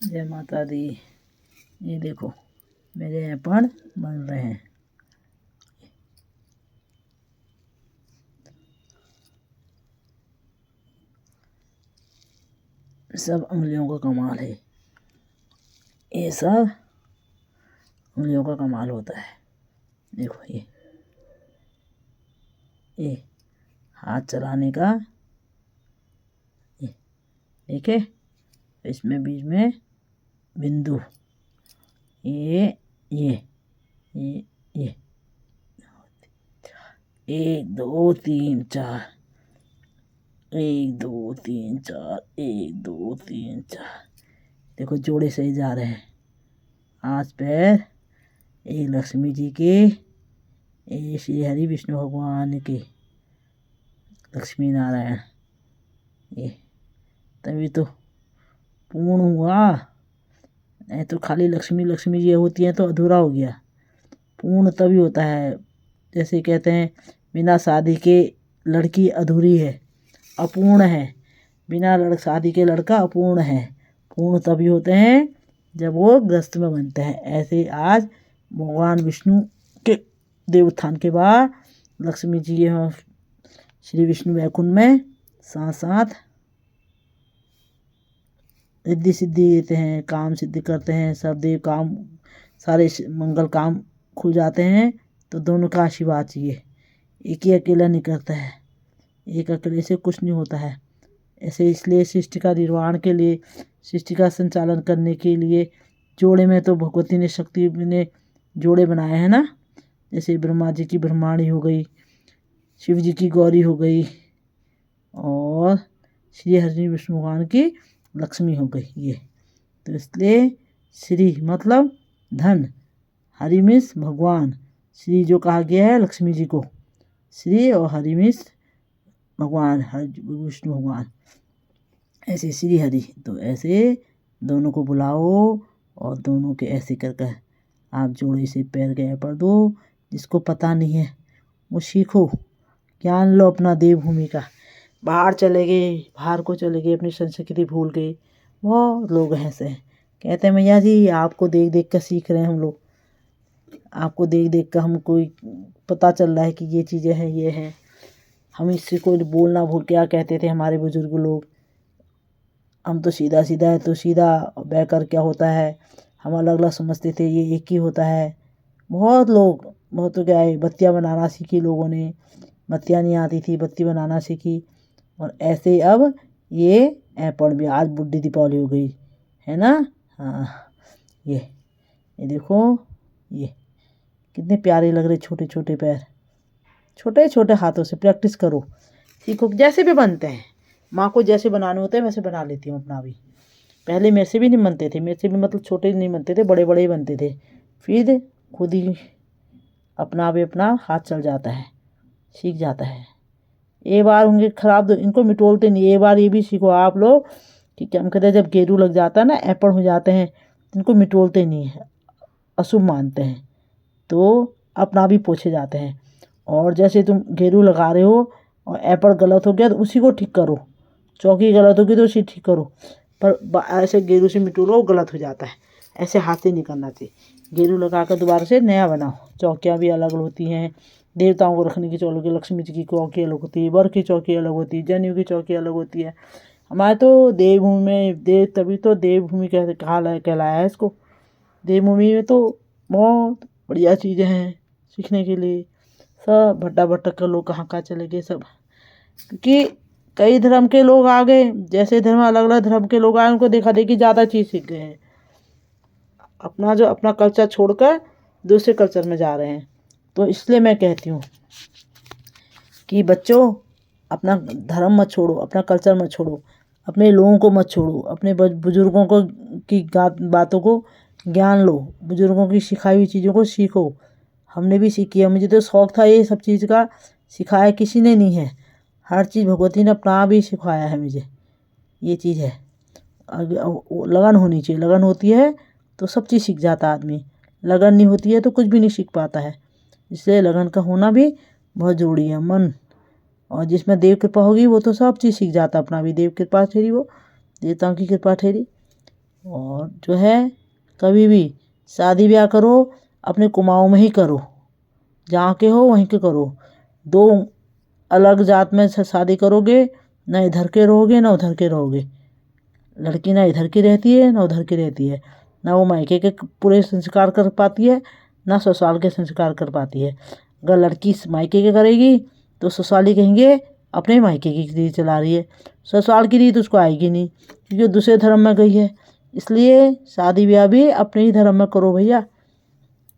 जय माता दी। ये देखो मेरे ऐपण बन रहे हैं। सब उंगलियों का कमाल है। ये सब उंगलियों का कमाल होता है। देखो ये हाथ चलाने का, ये देखे, इसमें बीच में बिंदु, ये ये ये ये 1 2 3 4, 1 2 3 4, 1 2 3 4। देखो जोड़े सही जा रहे हैं। हाथ पैर, एक लक्ष्मी जी के, एक श्री हरि विष्णु भगवान के, लक्ष्मी नारायण। ये तभी तो पूर्ण हुआ, नहीं तो खाली लक्ष्मी लक्ष्मी जी होती है तो अधूरा हो गया। पूर्ण तभी होता है, जैसे कहते हैं बिना शादी के लड़की अधूरी है, अपूर्ण है। बिना शादी के लड़का अपूर्ण है। पूर्ण तभी होते हैं जब वो ग्रस्त में बनते हैं। ऐसे ही आज भगवान विष्णु के देवोत्थान के बाद लक्ष्मी जी श्री विष्णु वैकुंठ में साथ साथ रिद्धि सिद्धि देते हैं, काम सिद्धि करते हैं। सब देव काम, सारे मंगल काम खुल जाते हैं। तो दोनों का आशीर्वाद चाहिए। एक ही अकेला नहीं करता है, एक अकेले से कुछ नहीं होता है। ऐसे इसलिए सृष्टि का निर्माण के लिए, सृष्टि का संचालन करने के लिए जोड़े में तो भगवती ने, शक्ति ने जोड़े बनाए हैं ना। जैसे ब्रह्मा जी की ब्रह्माणी हो गई, शिव जी की गौरी हो गई, और श्री हरि विष्णु भगवान की लक्ष्मी हो गई। ये तो इसलिए श्री मतलब धन, हरि मीन्स भगवान, श्री जो कहा गया है लक्ष्मी जी को, श्री, और हरि मीन्स भगवान, हरि विष्णु भगवान। ऐसे श्री हरि, तो ऐसे दोनों को बुलाओ और दोनों के ऐसे कर कर आप जोड़े से पैर गए पर दो। जिसको पता नहीं है वो सीखो, ज्ञान लो अपना देवभूमि का। बाहर चले गए, बाहर को चले गए, अपनी संस्कृति भूल गए। बहुत लोग ऐसे कहते हैं मैया जी आपको देख देख कर सीख रहे हैं हम लोग, आपको देख देख कर हमको पता चल रहा है कि ये चीज़ें हैं, ये हैं। हम इससे कोई बोलना भूल, क्या कहते थे हमारे बुजुर्ग लोग, हम तो सीधा सीधा है, तो सीधा बहकर क्या होता है, हम अलग अलग समझते थे, ये एक ही होता है। बहुत लोग, बहुत तो क्या है, बत्तियाँ बनाना सीखी लोगों ने, बत्तियाँ नहीं आती थी, बत्ती बनाना सीखी। और ऐसे ही अब ये ऐपण भी, आज बुढ़ी दीपावली हो गई है ना। हाँ, ये देखो, ये कितने प्यारे लग रहे, छोटे छोटे पैर, छोटे छोटे हाथों से प्रैक्टिस करो, सीखो। जैसे भी बनते हैं, माँ को जैसे बनाने होते हैं वैसे बना लेती हूँ अपना भी। पहले मेरे से भी नहीं बनते थे, मेरे से भी मतलब छोटे नहीं बनते थे, बड़े बड़े ही बनते थे। फिर खुद ही अपना भी अपना हाथ चल जाता है, सीख जाता है। एक बार उनके खराब, इनको मिटोलते नहीं, एक बार ये भी सीखो आप लोग कि क्या हम कहते हैं, जब गेरू लग जाता है ना, ऐपण हो जाते हैं, इनको मिटोलते नहीं है, अशुभ मानते हैं, तो अपना भी पोछे जाते हैं। और जैसे तुम गेरू लगा रहे हो और ऐपण गलत हो गया तो उसी को ठीक करो, चौकी गलत होगी तो उसी ठीक करो। पर ऐसे गेरू से मिटोलो गलत हो जाता है, ऐसे हाथ से नहीं करना चाहिए। गेरू लगा कर दोबारा से नया बनाओ। चौकियाँ भी अलग होती हैं, देवताओं को रखने की चौकी, लक्ष्मी जी की चौकी अलग होती है, वर की चौकी अलग होती है, जनेऊ की चौकी अलग होती है। हमारे तो देवभूमि में, तभी तो देवभूमि कहलाया है इसको। देवभूमि में तो बहुत बढ़िया चीज़ें हैं सीखने के लिए। सब भट्टा भट्टा कर लोग कहाँ कहाँ चले गए सब, क्योंकि कई धर्म के लोग आ गए, जैसे धर्म अलग अलग धर्म के लोग आए, उनको देखा देखी ज़्यादा चीज़ सीख गए हैं। अपना कल्चर छोड़कर दूसरे कल्चर में जा रहे हैं। तो इसलिए मैं कहती हूँ कि बच्चों अपना धर्म मत छोड़ो, अपना कल्चर मत छोड़ो, अपने लोगों को मत छोड़ो, अपने बुजुर्गों को की बातों को ज्ञान लो, बुजुर्गों की सिखाई हुई चीज़ों को सीखो। हमने भी सीखी है, मुझे तो शौक़ था ये सब चीज़ का, सिखाया किसी ने नहीं है। हर चीज़ भगवती ने अपना भी सिखाया है मुझे। ये चीज़ है, लगन होनी चाहिए, लगन होती है तो सब चीज़ सीख जाता आदमी, लगन नहीं होती है तो कुछ भी नहीं सीख पाता है। इसलिए लगन का होना भी बहुत ज़रूरी है। मन, और जिसमें देव कृपा होगी वो तो सब चीज़ सीख जाता अपना भी। देव कृपा ठहरी, वो देवताओं की कृपा ठहरी, और जो है कभी भी शादी ब्याह करो अपने कुमाऊं में ही करो, जहाँ के हो वहीं के करो। दो अलग जात में से शादी करोगे, ना इधर के रहोगे ना उधर के रहोगे। लड़की ना इधर की रहती है ना उधर की रहती है, ना वो मायके के पूरे संस्कार कर पाती है ना ससुराल के संस्कार कर पाती है। अगर लड़की मायके के करेगी तो ससुराली कहेंगे अपने मायके की रीत चला रही है, ससुराल की रीत उसको आएगी नहीं क्योंकि वो दूसरे धर्म में गई है। इसलिए शादी ब्याह भी अपने ही धर्म में करो भैया।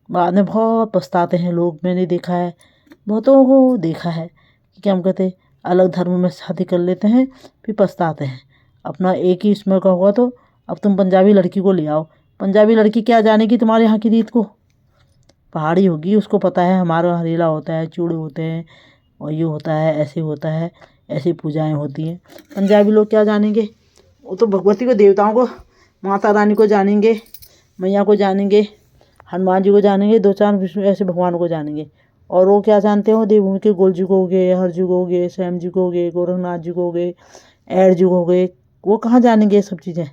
बाद में बहुत पछताते हैं लोग, मैंने देखा है, बहुतों को देखा है कि क्या हम कहते अलग धर्म में शादी कर लेते हैं फिर पछताते हैं। अपना एक ही इसमें का हुआ तो अब तुम पंजाबी लड़की को ले आओ, पंजाबी लड़की क्या जानेगी तुम्हारे यहाँ की रीत को। पहाड़ी होगी, उसको पता है हमारा हरेला होता है, चूड़े होते हैं और ये होता है, ऐसे होता है, ऐसी पूजाएं होती हैं। पंजाबी लोग क्या जानेंगे, वो तो भगवती को, देवताओं को, माता रानी को जानेंगे, मैया को जानेंगे, हनुमान जी को जानेंगे, दो चार विष्णु ऐसे भगवानों को जानेंगे। और वो क्या जानते हो, देवभूमि के गोल जी को हो गए, हर जी को हो गए, श्याम जी को हो गए, गोरखनाथ जी को हो गए, ऐड जी को हो गए, वो कहाँ जानेंगे ये सब चीज़ें।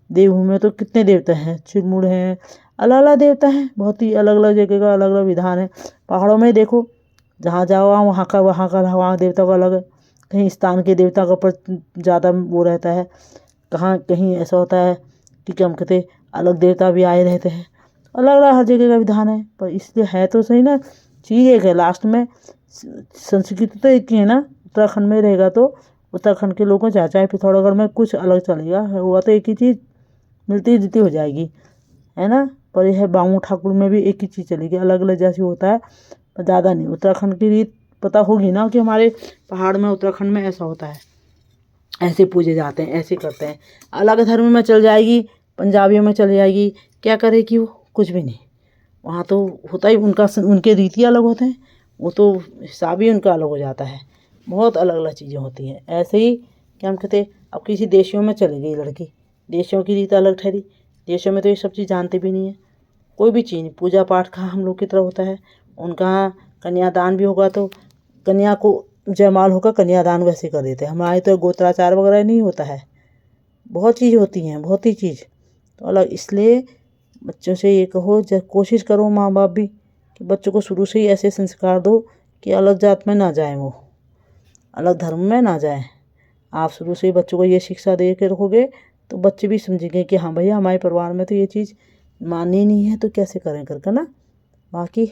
देवभूमि में तो कितने देवता हैं, चिरमुड़ हैं, अलग अलग देवता हैं, बहुत ही अलग अलग जगह का अलग अलग विधान है। पहाड़ों में देखो, जहाँ जाओ वहाँ का वहाँ देवता का अलग है। कहीं स्थान के देवता का पर ज़्यादा वो रहता है, कहाँ कहीं ऐसा होता है कि क्या हम कहते अलग देवता भी आए रहते हैं। अलग अलग हर जगह का विधान है, पर इसलिए है तो सही ना, चीज़ एक है लास्ट में। संस्कृति तो एक ही है ना, उत्तराखंड में रहेगा तो उत्तराखंड के लोगों को चाहे पिथौरागढ़ में कुछ अलग चलेगा, हुआ तो एक ही चीज़, मिलती जुलती हो जाएगी, है ना। पर यह बामू ठाकुर में भी एक ही चीज़ चलेगी, अलग अलग जैसे होता है पर ज़्यादा नहीं। उत्तराखंड की रीत पता होगी ना कि हमारे पहाड़ में उत्तराखंड में ऐसा होता है, ऐसे पूजे जाते हैं, ऐसे करते हैं। अलग धर्म में चल जाएगी, पंजाबियों में चली जाएगी, क्या करेगी वो, कुछ भी नहीं। वहाँ तो होता ही उनका, उनके रीति अलग होते हैं, वो तो हिसाब ही उनका अलग हो जाता है। बहुत अलग अलग चीज़ें होती हैं। ऐसे ही क्या हम कहते, अब किसी देशों में चली गई लड़की, देशों की रीत अलग ठहरी, देशों में तो ये सब चीज़ जानते भी नहीं है, कोई भी चीज़ नहीं। पूजा पाठ का हम लोग की तरह होता है, उनका कन्यादान भी होगा तो कन्या को जयमाल होगा, कन्यादान वैसे कर देते हैं। हमारे तो गोत्राचार वगैरह नहीं होता है, बहुत चीज़ होती हैं, बहुत ही चीज़ तो अलग। इसलिए बच्चों से ये कहो, जब कोशिश करो माँ बाप भी कि बच्चों को शुरू से ही ऐसे संस्कार दो कि अलग जात में ना जाएं, वो अलग धर्म में ना जाएं। आप शुरू से ही बच्चों को ये शिक्षा दे के रखोगे तो बच्चे भी समझेंगे कि हाँ भैया हमारे परिवार में तो ये चीज़ माननी नहीं है तो कैसे करें करके ना। बाकी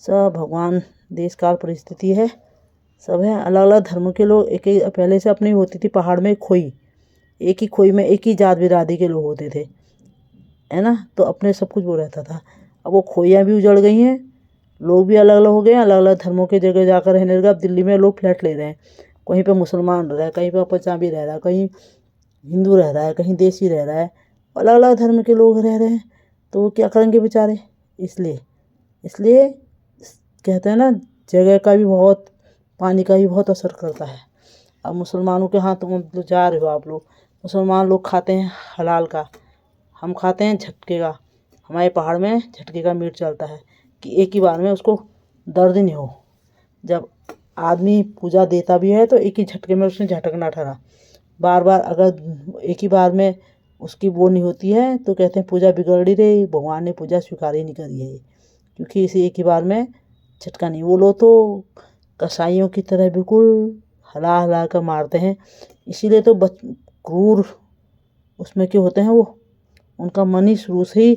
सब भगवान, देश काल परिस्थिति है, सब है। अलग अलग धर्म के लोग, एक ही पहले से अपनी होती थी पहाड़ में खोई, एक ही खोई में एक ही जात बिरादरी के लोग होते थे, है ना, तो अपने सब कुछ वो रहता था। अब वो खोइयाँ भी उजड़ गई हैं, लोग भी अलग अलग हो गए हैं, अलग अलग धर्मों के जगह जाकर रहने लगे। अब दिल्ली में लोग फ्लैट ले रहे हैं, कहीं पे मुसलमान रह रहा है, कहीं पे पंजाबी रह रहा है, कहीं हिंदू रह रहा है, कहीं देसी रह रहा है, अलग अलग धर्म के लोग रह रहे हैं, तो वो क्या करेंगे बेचारे। इसलिए इसलिए कहते हैं ना, जगह का भी बहुत, पानी का भी बहुत असर करता है। अब मुसलमानों के यहाँ तुम तो जा रहे हो, आप लोग मुसलमान लोग खाते हैं हलाल का, हम खाते हैं झटके का। हमारे पहाड़ में झटके का मीट चलता है कि एक ही बार में उसको दर्द नहीं हो। जब आदमी पूजा देता भी है तो एक ही झटके में उसने झटकना ठहरा, बार बार अगर एक ही बार में उसकी वो नहीं होती है तो कहते हैं पूजा बिगड़ ही रही, भगवान ने पूजा स्वीकार ही नहीं करी है, क्योंकि इसे एक ही बार में झटका नहीं। वो लोग तो कसाईयों की तरह बिल्कुल हला हला कर मारते हैं, इसीलिए तो क्रूर उसमें क्यों होते हैं वो, उनका मन ही शुरू से ही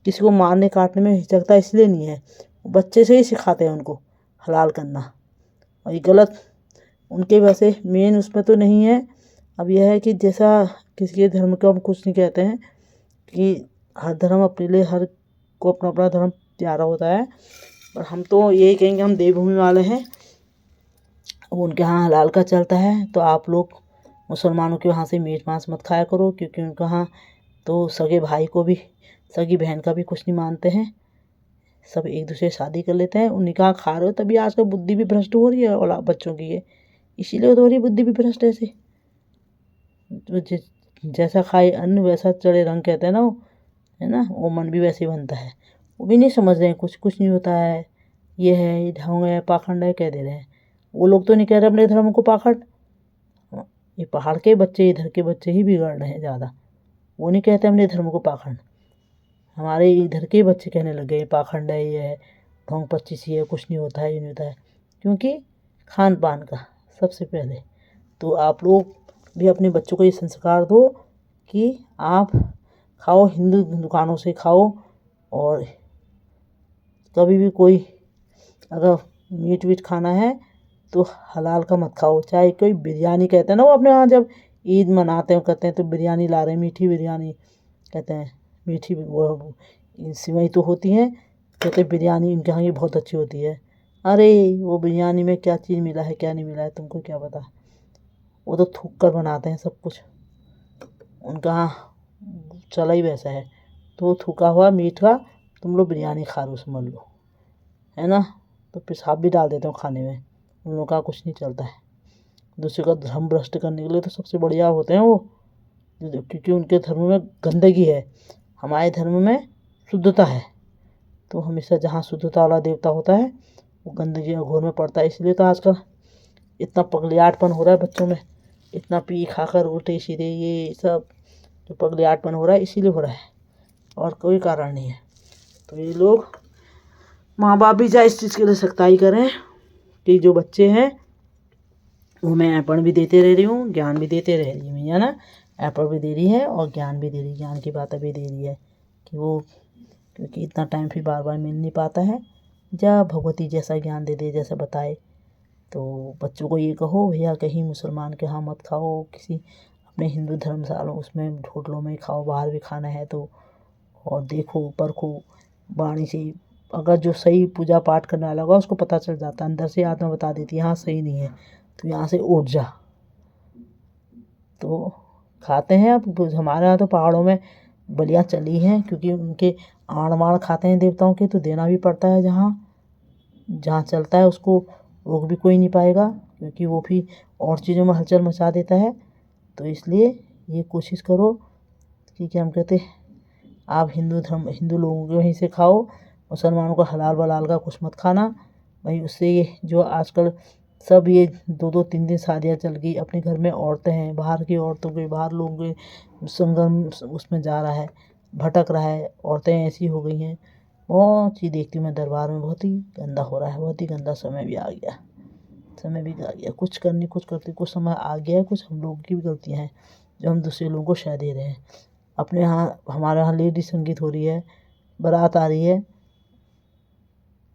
किसी को मारने काटने में हिचकता इसलिए नहीं है, बच्चे से ही सिखाते हैं उनको हलाल करना, और ये गलत उनके वैसे मेन उसमें तो नहीं है। अब यह है कि जैसा किसी के धर्म को हम कुछ नहीं कहते हैं कि हर धर्म अपने लिए, हर को अपना अपना धर्म प्यारा होता है, पर हम तो यही कहेंगे हम देवभूमि वाले हैं, उनके यहाँ हलाल का चलता है तो आप लोग मुसलमानों के वहाँ से मीट मांस मत खाया करो, क्योंकि उनके यहाँ तो सगे भाई को भी, सगी बहन का भी कुछ नहीं मानते हैं, सब एक दूसरे शादी कर लेते हैं। उन्हीं का खा रहे हो तभी आजकल बुद्धि भी भ्रष्ट हो रही है और बच्चों की है, इसीलिए तो हो रही बुद्धि भी भ्रष्ट ऐसे। तो जैसा खाए अन्न वैसा चढ़े रंग कहते हैं ना वो, है ना, वो मन भी वैसे ही बनता है। वो भी नहीं समझ रहे हैं, कुछ नहीं होता है, ये है, ये ढोंग है, पाखंड है कह दे रहे हैं। वो लोग तो नहीं कह रहे अपने धर्म को पाखंड, ये पहाड़ के बच्चे, इधर के बच्चे ही बिगड़ रहे हैं ज़्यादा, वो नहीं कहते अपने धर्म को पाखंड। हमारे इधर के बच्चे कहने लग गए पाखंड है, ये है, ढोंग पच्चीसी है, कुछ नहीं होता है, ये नहीं होता है। क्योंकि खान पान का सबसे पहले तो आप लोग भी अपने बच्चों को ये संस्कार दो कि आप खाओ, हिंदू दुकानों से खाओ। और कभी भी कोई अगर मीट वीट खाना है तो हलाल का मत खाओ। चाहे कोई बिरयानी कहते हैं ना, वो अपने यहाँ जब ईद मनाते हैं कहते हैं तो बिरयानी ला रहे हैं, मीठी बिरयानी कहते हैं, मीठी वो सिवई तो होती हैं, कहते हैं बिरयानी इनके यहाँ की बहुत अच्छी होती है। अरे वो बिरयानी में क्या चीज़ मिला है क्या नहीं मिला है तुमको क्या पता। वो तो थूक कर बनाते हैं सब कुछ, उनका यहाँ चला ही वैसा है। तो थूका हुआ मीट का तुम लोग बिरयानी खा लो समझ लो, है ना। तो पेशाब भी डाल देते हो खाने में, उन लोगों का कुछ नहीं चलता है। दूसरे का धर्म भ्रष्ट करने के लिए तो सबसे बढ़िया होते हैं वो, क्योंकि उनके धर्म में गंदगी है, हमारे धर्म में शुद्धता है। तो हमेशा जहाँ शुद्धता वाला देवता होता है वो गंदगी और घोर में पड़ता है। इसलिए तो आजकल इतना पगलियाटपन हो रहा है बच्चों में, इतना पी खाकर उल्टे सीधे ये सब जो पगलियाटपन हो रहा है इसीलिए हो रहा है, और कोई कारण नहीं है। तो ये लोग माँ बाप भी चाहे इस चीज़ के लिए सख्ताई करें कि जो बच्चे हैं वो मैं ऐपण भी देते रह रही हूँ, ज्ञान भी देते रह रही हूँ, मैया ना ऐपण भी दे रही है और ज्ञान भी दे रही है, ज्ञान की बातें भी दे रही है कि वो, क्योंकि इतना टाइम फिर बार बार मिल नहीं पाता है। जब भगवती जैसा ज्ञान दे दे, जैसा बताए, तो बच्चों को ये कहो भैया कहीं मुसलमान के यहाँ मत खाओ, किसी अपने हिंदू धर्मशाला उसमें होटलों में खाओ, बाहर भी खाना है तो, और देखो परखो वाणी से। अगर जो सही पूजा पाठ करने वाला होगा उसको पता चल जाता है, अंदर से आत्मा बता देती है हाँ सही नहीं है, तो यहाँ से उठ जा। तो खाते हैं अब हमारे यहाँ तो पहाड़ों में बलियाँ चली हैं, क्योंकि उनके आड़ माड़ खाते हैं देवताओं के, तो देना भी पड़ता है। जहाँ जहाँ चलता है उसको रोक भी कोई नहीं पाएगा, क्योंकि वो भी और चीज़ों में हलचल मचा देता है। तो इसलिए ये कोशिश करो कि क्या हम कहते आप हिंदू लोगों के वहीं से खाओ, मुसलमानों का हलाल वलाल का कुछ मत खाना भाई। उससे ये जो आजकल सब ये 2-2 3-3 शादियाँ चल गई, अपने घर में औरतें हैं, बाहर की औरतों के, बाहर लोगों के संगम उसमें जा रहा है, भटक रहा है, औरतें ऐसी हो गई हैं। बहुत चीज़ देखती हूँ मैं दरबार में, बहुत ही गंदा हो रहा है, बहुत ही गंदा समय भी आ गया, समय भी आ गया। कुछ करने कुछ करते कुछ समय आ गया है, कुछ हम लोगों की भी गलतियाँ हैं जो हम दूसरे लोगों को शह दे रहे हैं। अपने यहाँ हमारे यहाँ लेडी संगीत हो रही है, बारात आ रही है,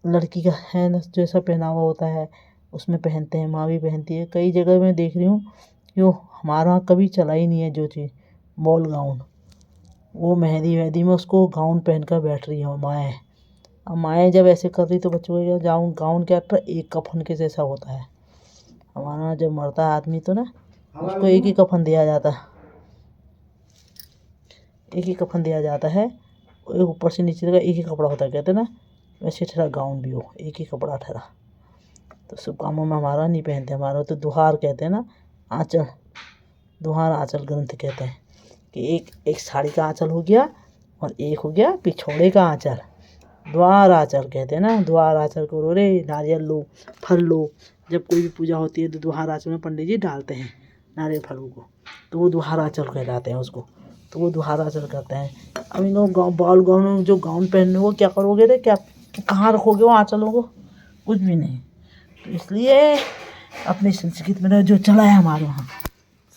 लड़की का है न जैसा पहनावा होता है उसमें पहनते हैं, माँ भी पहनती है। कई जगह मैं देख रही हूँ कि वो हमारा यहाँ कभी चला ही नहीं है जो चीज़ बॉल गाउन, वो मेहंदी वहंदी में उसको गाउन पहन कर बैठ रही है माएँ। अब माएँ जब ऐसे कर रही तो बच्चों को क्या गाउन क्या एक कफन के जैसा होता है। हमारा जब मरता है आदमी तो ना उसको एक ही कफन दिया जाता है, एक ही कफन दिया जाता है, एक ऊपर से नीचे तक एक ही कपड़ा होता है, कहते ना वैसे ठहरा गाउन भी हो, एक ही कपड़ा ठहरा। तो शुभ कामों में हमारा नहीं पहनते, हमारा तो दुहार कहते हैं ना, आँचल, दुहार आँचल ग्रंथ कहते हैं कि एक साड़ी का आँचल हो गया और एक हो गया पिछोड़े का आँचल, द्वार आँचल कहते हैं ना। द्वार आँचल करो रे, नारियल लो, फल लो। जब कोई भी पूजा होती है तो द्वार आँचल में पंडित जी डालते हैं नारियल फलों को, तो वो द्वार आँचल कहलाते हैं उसको, तो वो द्वार आँचल करते हैं। अब इन लोग बाल गाउन जो गाउन पहनने वो क्या करोगे रे, क्या कहाँ रखोगे वो आँचलों को, कुछ भी नहीं। तो इसलिए अपनी संस्कृति में जो चला है हमारे यहाँ,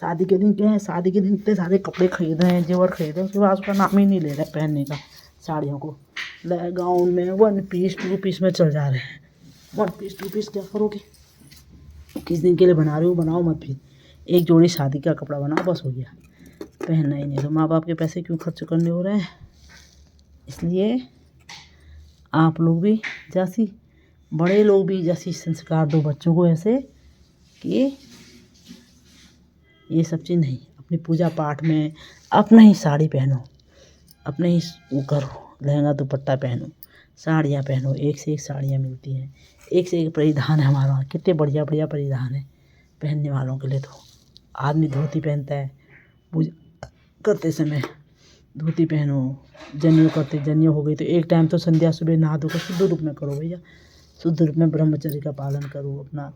शादी के दिन क्या है, शादी के दिन इतने सारे कपड़े खरीद रहे हैं, जेवर खरीद रहे हैं, उसके बाद उसका नाम ही नहीं ले रहे पहनने का। साड़ियों को गाउन में 1 पीस 2 पीस में चल जा रहे हैं। 1 पीस 2 पीस क्या करोगे, किस दिन के लिए बना रहे हो बनाओ मत, फिर एक जोड़ी शादी का कपड़ा बनाओ बस हो गया, पहनना ही नहीं। तो माँ बाप के पैसे क्यों खर्च करने हो रहे हैं। इसलिए आप लोग भी जैसी, बड़े लोग भी जैसी संस्कार दो बच्चों को ऐसे कि ये सब चीज़ नहीं, अपनी पूजा पाठ में अपना ही साड़ी पहनो, अपने ही वो करो, लहंगा दुपट्टा पहनो, साड़ियाँ पहनो, एक से एक साड़ियाँ मिलती हैं, एक से एक परिधान है हमारे वहाँ, कितने बढ़िया बढ़िया परिधान है पहनने वालों के लिए। तो आदमी धोती पहनता है पूजा करते समय, धोती पहनो, जनेऊ करते, जनेऊ हो गई तो एक टाइम तो संध्या सुबह नहा धोकर शुद्ध रूप में करो भैया, शुद्ध रूप में ब्रह्मचर्य का पालन करो, अपना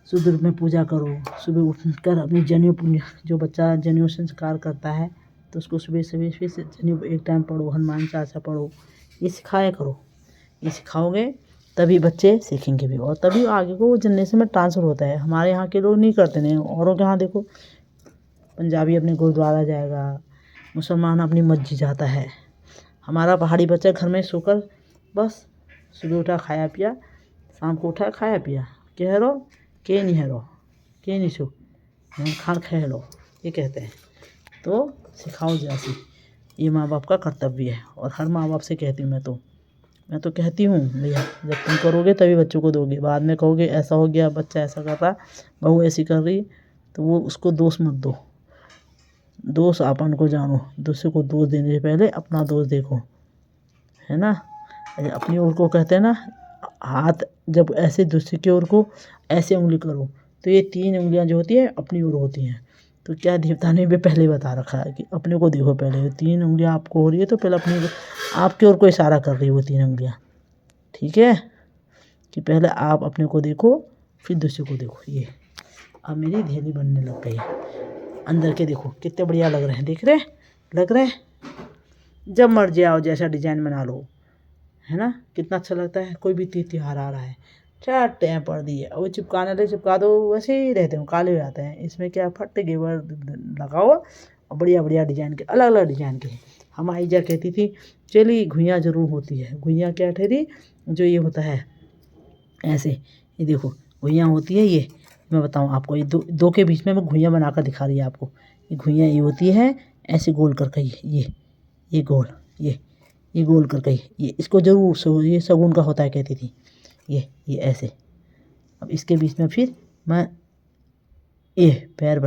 शुद्ध रूप में पूजा करो। सुबह उठकर अपनी जनेऊ पुण्य, जो बच्चा जनेऊ संस्कार करता है तो उसको सुबह सुबह फिर से एक टाइम पढ़ो, हनुमान चालीसा पढ़ो, ये सिखाया करो। ये सिखाओगे तभी बच्चे सीखेंगे भी, और तभी आगे को वो जनरेशन में ट्रांसफ़र होता है। हमारे यहाँ के लोग नहीं करते, नहीं औरों के यहाँ देखो, पंजाबी अपने गुरुद्वारा जाएगा, मुसलमान अपनी मस्जिद जाता है। हमारा पहाड़ी बच्चा घर में सोकर बस सुबह उठा खाया पिया, शाम को उठा खाया पिया, के हेरो के नहीं हेरो के नहीं सो खान खे लो, ये कहते हैं। तो सिखाओ जैसी, ये माँ बाप का कर्तव्य है। और हर माँ बाप से कहती हूँ मैं तो कहती हूँ भैया, जब तुम करोगे तभी बच्चों को दोगे। बाद में कहोगे ऐसा हो गया, बच्चा ऐसा कर रहा, बहू ऐसी कर रही, तो वो उसको दोष मत दो। दोष अपन को जानो, दूसरे को दोष देने से पहले अपना दोष देखो, है ना। अपनी ओर को कहते हैं ना, हाथ जब ऐसे दूसरे की ओर को ऐसे उंगली करो, तो ये 3 उंगलियां जो होती है अपनी ओर होती हैं। तो क्या देवता ने भी पहले बता रखा है कि अपने को देखो पहले। 3 उंगलियां आपको हो रही है तो पहले अपनी आपकी ओर को इशारा कर रही है वो 3 उंगलियां, ठीक है, कि पहले आप अपने को देखो फिर दूसरे को देखो। ये अब मेरी धेली बनने लग गई। अंदर के देखो कितने बढ़िया लग रहे हैं, देख रहे लग रहे हैं। जब मर्जी आओ, जैसा डिजाइन बना लो, है ना, कितना अच्छा लगता है। कोई भी त्योहार आ रहा है, चाट हैं पड़ दिए, और वो चिपकाने ले चिपका दो, वैसे ही रहते हैं, काले हो जाते हैं। इसमें क्या फट्टे गेवर लगाओ और बढ़िया बढ़िया डिजाइन के, अलग अलग डिजाइन के। हमारी जा कहती थी चलिए घुइयाँ ज़रूर होती है। घुइयाँ क्या ठहरी, जो ये होता है ऐसे, ये देखो घुइयाँ होती है। ये मैं बताऊँ आपको, ये दो के बीच में मैं घुइयाँ बना कर दिखा रही है आपको। ये घुइयाँ ये होती है ऐसे गोल करके, ये गोल, ये गोल करके, ये इसको ज़रूर ये शगुन का होता है कहती थी। ये ऐसे, अब इसके बीच में फिर मैं ये पैर